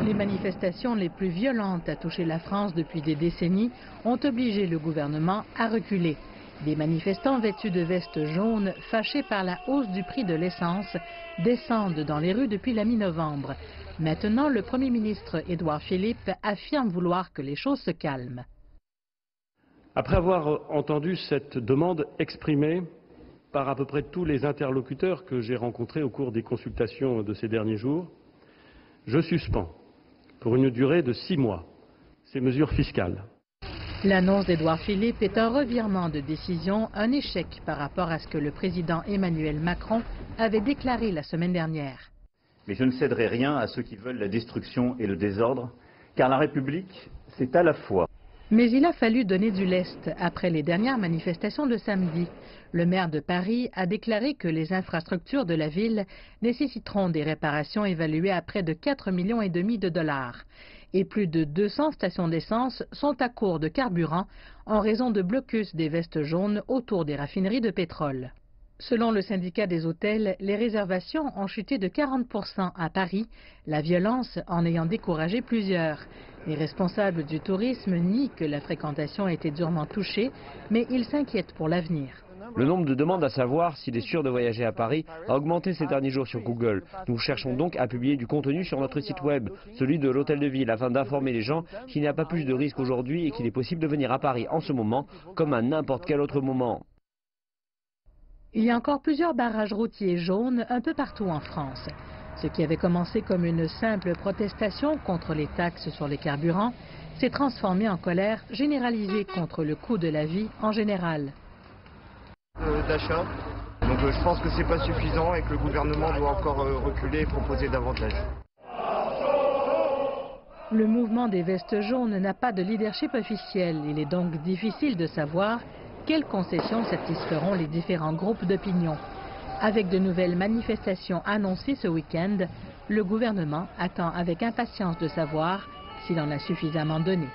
Les manifestations les plus violentes à toucher la France depuis des décennies ont obligé le gouvernement à reculer. Des manifestants vêtus de vestes jaunes, fâchés par la hausse du prix de l'essence, descendent dans les rues depuis la mi-novembre. Maintenant, le Premier ministre Édouard Philippe affirme vouloir que les choses se calment. Après avoir entendu cette demande exprimée par à peu près tous les interlocuteurs que j'ai rencontrés au cours des consultations de ces derniers jours, je suspends, pour une durée de 6 mois, ces mesures fiscales. L'annonce d'Édouard Philippe est un revirement de décision, un échec par rapport à ce que le président Emmanuel Macron avait déclaré la semaine dernière. Mais je ne céderai rien à ceux qui veulent la destruction et le désordre, car la République, c'est à la fois. Mais il a fallu donner du lest après les dernières manifestations de samedi. Le maire de Paris a déclaré que les infrastructures de la ville nécessiteront des réparations évaluées à près de 4,5 millions de dollars. Et plus de 200 stations d'essence sont à court de carburant en raison de blocus des vestes jaunes autour des raffineries de pétrole. Selon le syndicat des hôtels, les réservations ont chuté de 40% à Paris, la violence en ayant découragé plusieurs. Les responsables du tourisme nient que la fréquentation a été durement touchée, mais ils s'inquiètent pour l'avenir. Le nombre de demandes à savoir s'il est sûr de voyager à Paris a augmenté ces derniers jours sur Google. Nous cherchons donc à publier du contenu sur notre site web, celui de l'hôtel de ville, afin d'informer les gens qu'il n'y a pas plus de risques aujourd'hui et qu'il est possible de venir à Paris en ce moment comme à n'importe quel autre moment. Il y a encore plusieurs barrages routiers jaunes un peu partout en France. Ce qui avait commencé comme une simple protestation contre les taxes sur les carburants s'est transformé en colère généralisée contre le coût de la vie en général. D'achat. Donc je pense que c'est pas suffisant et que le gouvernement doit encore reculer et proposer davantage. Le mouvement des vestes jaunes n'a pas de leadership officiel. Il est donc difficile de savoir quelles concessions satisferont les différents groupes d'opinion. Avec de nouvelles manifestations annoncées ce week-end, le gouvernement attend avec impatience de savoir s'il en a suffisamment donné.